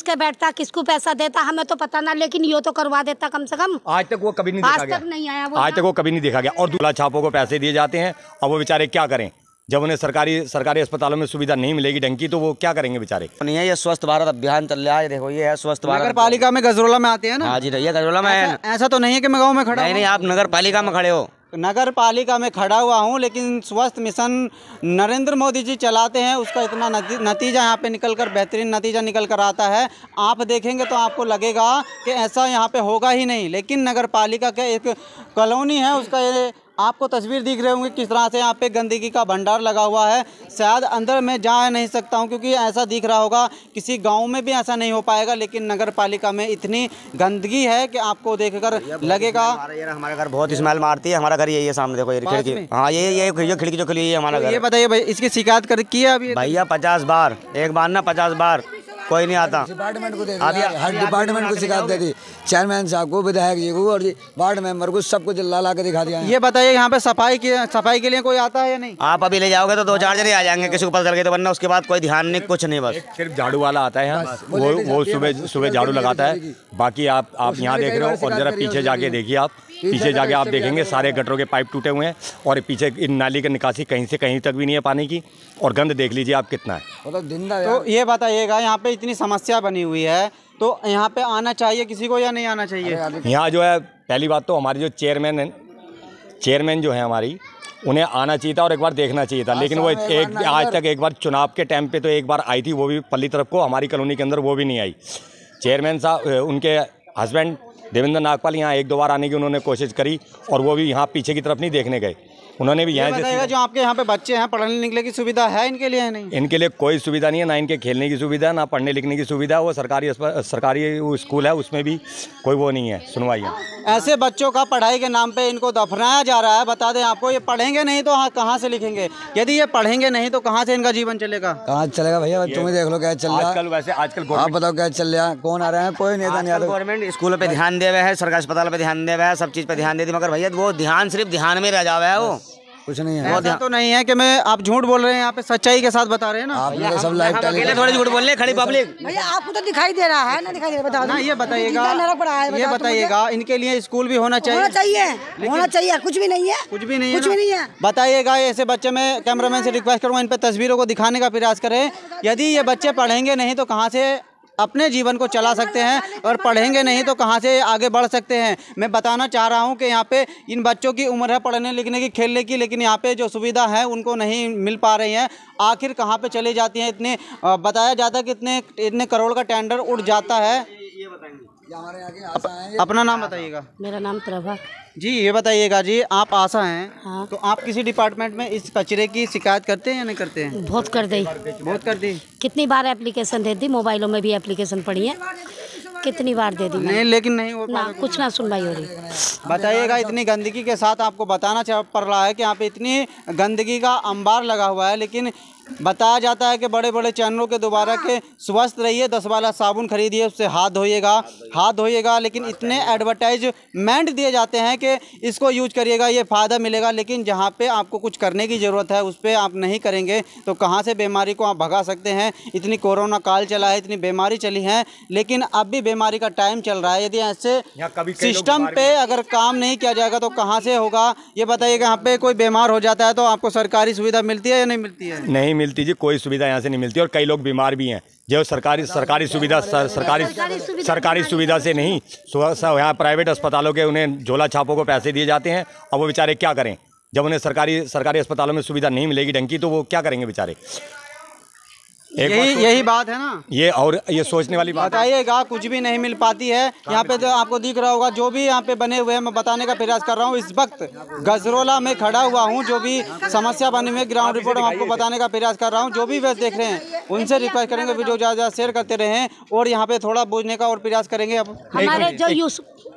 किसके बैठता, किसको पैसा देता, हमें तो पता ना, लेकिन यो तो करवा देता कम से कम। आज तक वो कभी नहीं देखा गया, आज तक नहीं आया वो, आज तक वो कभी नहीं देखा गया। और दूल्हा छापों को पैसे दिए जाते हैं और वो बेचारे क्या करें, जब उन्हें सरकारी अस्पतालों में सुविधा नहीं मिलेगी ढंग की, तो वो क्या करेंगे बेचारे। नहीं है, ये स्वच्छ भारत अभियान चल रहा है, देखो ये है स्वच्छ भारत। नगर पालिका में गजरोला में आते हैं ना? हाँ जी, ये गजरोला में है। ऐसा तो नहीं है कि मैं गाँव में खड़ा नहीं, आप नगर पालिका में खड़े हो। नगर पालिका में खड़ा हुआ हूँ, लेकिन स्वास्थ्य मिशन नरेंद्र मोदी जी चलाते हैं, उसका इतना नतीजा यहाँ पे निकलकर बेहतरीन नतीजा निकल कर आता है। आप देखेंगे तो आपको लगेगा कि ऐसा यहाँ पे होगा ही नहीं, लेकिन नगर पालिका के एक कॉलोनी है, उसका ये आपको तस्वीर दिख रहे होंगे किस तरह से यहाँ पे गंदगी का भंडार लगा हुआ है। शायद अंदर मैं जा नहीं सकता हूँ क्योंकि ऐसा दिख रहा होगा, किसी गांव में भी ऐसा नहीं हो पाएगा, लेकिन नगर पालिका में इतनी गंदगी है कि आपको देखकर लगेगा। हमारा घर बहुत स्मेल मारती है, हमारा घर यही है सामने, देखो ये खिड़की। हाँ, ये खिड़की जो खुली है हमारा घर। ये बताइए भाई, इसकी शिकायत कर की है अभी? भैया 50 बार, एक बार ना 50 बार, कोई नहीं आता। डिपार्टमेंट को दे दिया, हर डिपार्टमेंट को शिकायत दे दी, चेयरमैन साहब को, विधायक जी को और वार्ड मेंबर को, सबको ला के दिखा दिया। ये बताइए यहाँ पे सफाई के लिए कोई आता है या नहीं? आप अभी ले जाओगे तो 2-4 जने आ जाएंगे, किसी को पता चल गया तो, वरना उसके बाद कोई ध्यान नहीं, कुछ नहीं, बस सिर्फ झाड़ू वाला आता है यहाँ, वो सुबह झाड़ू लगाता है। बाकी आप यहाँ देख रहे हो, और जरा पीछे जाके देखिए, आप पीछे जाके आप देखेंगे सारे गटरों के पाइप टूटे हुए हैं, और पीछे इन नाली की निकासी कहीं से कहीं तक भी नहीं है पानी की, और गंद देख लीजिए आप कितना है। तो ये बताइएगा, यहाँ पे इतनी समस्या बनी हुई है तो यहाँ पे आना चाहिए किसी को या नहीं आना चाहिए? यहाँ जो है, पहली बात तो हमारी जो चेयरमैन जो है हमारी, उन्हें आना चाहिए था और एक बार देखना चाहिए था, लेकिन वो आज तक एक बार चुनाव के टाइम पे तो एक बार आई थी, वो भी पल्ली तरफ को, हमारी कॉलोनी के अंदर वो भी नहीं आई। चेयरमैन साहब, उनके हस्बैंड देवेंद्र नागपाल यहाँ 1-2 बार आने की उन्होंने कोशिश करी, और वो भी यहाँ पीछे की तरफ नहीं देखने गए, उन्होंने भी यहाँ बताइएगा जो आपके यहाँ पे बच्चे हैं, पढ़ने लिखने की सुविधा है इनके लिए? नहीं, इनके लिए कोई सुविधा नहीं है, ना इनके खेलने की सुविधा, ना पढ़ने लिखने की सुविधा। वो सरकारी स्कूल है, उसमें भी कोई वो नहीं है सुनवाई है। ऐसे बच्चों का पढ़ाई के नाम पे इनको दफनाया जा रहा है। बता दें आपको, ये पढ़ेंगे नहीं तो कहाँ से लिखेंगे? यदि ये पढ़ेंगे नहीं तो कहाँ से इनका जीवन चलेगा? कहाँ चलेगा भैया, तुम्हें देख लो क्या चल रहा है आजकल। आप बताओ क्या चल रहा है, कौन आ रहे हैं? कोई नेता नहीं आता। गवर्नमेंट स्कूलों पे ध्यान दे हुए है, सरकारी अस्पताल पे ध्यान दे हुए है, सब चीज पे ध्यान दे दी, मगर भैया वो ध्यान सिर्फ ध्यान में रह जावे है, वो कुछ नहीं है। ऐसा तो नहीं है कि आप झूठ बोल रहे हैं, यहाँ पे सच्चाई के साथ बता रहे हैं ना आप सब लाइव थोड़ी झूठ बोल रहे, खड़ी पब्लिक। भैया आपको तो दिखाई दे रहा है ना, दिखाई दे रहा, बताओ ना। ये बताइएगा इनके लिए स्कूल भी होना चाहिए, कुछ भी नहीं है, कुछ भी नहीं है। बताइएगा, ऐसे बच्चे, मैं कैमरामैन से रिक्वेस्ट करूँगा इन पे तस्वीरों को दिखाने का प्रयास करें। यदि ये बच्चे पढ़ेंगे नहीं तो कहाँ से अपने जीवन को चला सकते हैं, और पढ़ेंगे नहीं तो कहाँ से आगे बढ़ सकते हैं? मैं बताना चाह रहा हूँ कि यहाँ पे इन बच्चों की उम्र है पढ़ने लिखने की, खेलने की, लेकिन यहाँ पे जो सुविधा है उनको नहीं मिल पा रही है। आखिर कहाँ पे चली जाती हैं? इतने बताया जाता है कि इतने करोड़ का टेंडर उड़ जाता है। अपना नाम बताइएगा। मेरा नाम प्रभा जी। ये बताइएगा जी, आप आशा हैं? हाँ। तो आप किसी डिपार्टमेंट में इस कचरे की शिकायत करते हैं या नहीं करते हैं? बहुत कर दी, कितनी बार एप्लीकेशन दे दी, मोबाइलों में भी एप्लीकेशन पड़ी है, कितनी बार दे दी नहीं, लेकिन नहीं हो ना, कुछ ना सुनवाई हो रही। बताइएगा, इतनी गंदगी के साथ आपको बताना पड़ रहा है कि यहाँ पे इतनी गंदगी का अंबार लगा हुआ है, लेकिन बताया जाता है कि बड़े बड़े चैनलों के दोबारा के स्वस्थ रहिए, 10 वाला साबुन खरीदिए, उससे हाथ धोइएगा, लेकिन इतने एडवर्टाइजमेंट दिए जाते हैं कि इसको यूज करिएगा, ये फ़ायदा मिलेगा, लेकिन जहाँ पे आपको कुछ करने की ज़रूरत है उस पर आप नहीं करेंगे तो कहाँ से बीमारी को आप भगा सकते हैं? इतनी कोरोना काल चला है, इतनी बीमारी चली है, लेकिन अब भी बीमारी का टाइम चल रहा है। यदि ऐसे सिस्टम पे अगर काम नहीं किया जाएगा तो कहाँ से होगा? ये बताइएगा, यहाँ पे कोई बीमार हो जाता है तो आपको सरकारी सुविधा मिलती है या नहीं मिलती है? नहीं मिलती जी, कोई सुविधा यहाँ से नहीं मिलती, और कई लोग बीमार भी हैं जो सरकारी सुविधा से नहीं, यहाँ प्राइवेट अस्पतालों के उन्हें झोला छापों को पैसे दिए जाते हैं, और वो बेचारे क्या करें, जब उन्हें सरकारी अस्पतालों में सुविधा नहीं मिलेगी ढंग की, तो वो क्या करेंगे बेचारे। यही बात है ना, ये सोचने वाली बात। बताइएगा, कुछ भी नहीं मिल पाती है यहाँ पे। तो आपको दिख रहा होगा जो भी यहाँ पे बने हुए हैं, मैं बताने का प्रयास कर रहा हूँ। इस वक्त गजरोला में खड़ा हुआ हूँ, जो भी समस्या बनी हुई है, ग्राउंड रिपोर्ट हम आपको बताने का प्रयास कर रहा हूँ। जो भी देख रहे हैं उनसे रिक्वेस्ट करेंगे वीडियो ज़्यादा शेयर करते रहें, और यहाँ पे थोड़ा बूझने का और प्रयास करेंगे। अब हमारे जो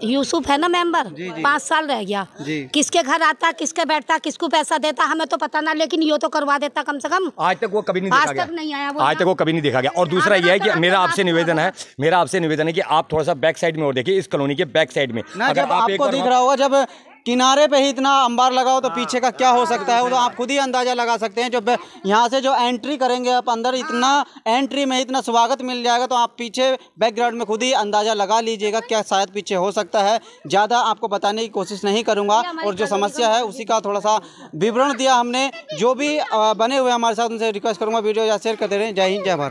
यूसुफ है ना मेंबर, 5 साल रह गया, किसके घर आता, किसके बैठता, किसको पैसा देता, हमें तो पता ना, लेकिन यो तो करवा देता कम से कम। आज तक वो कभी नहीं देखा गया, आज तक नहीं आया वो, आज तक वो कभी नहीं देखा गया। और दूसरा ये है कि मेरा आपसे निवेदन है कि आप थोड़ा सा बैक साइड में और देखिए, इस कॉलोनी के बैक साइड में। जब आपको दिख रहा होगा, जब किनारे पे ही इतना अंबार लगाओ तो पीछे का क्या हो सकता है वो तो आप खुद ही अंदाज़ा लगा सकते हैं। जो यहाँ से जो एंट्री करेंगे आप अंदर, इतना एंट्री में इतना स्वागत मिल जाएगा तो आप पीछे बैकग्राउंड में खुद ही अंदाज़ा लगा लीजिएगा क्या शायद पीछे हो सकता है। ज़्यादा आपको बताने की कोशिश नहीं करूँगा और जो समस्या है उसी का थोड़ा सा विवरण दिया हमने। जो भी बने हुए हमारे साथ उनसे रिक्वेस्ट करूँगा वीडियो या शेयर करते रहें। जय हिंद, जय भारत।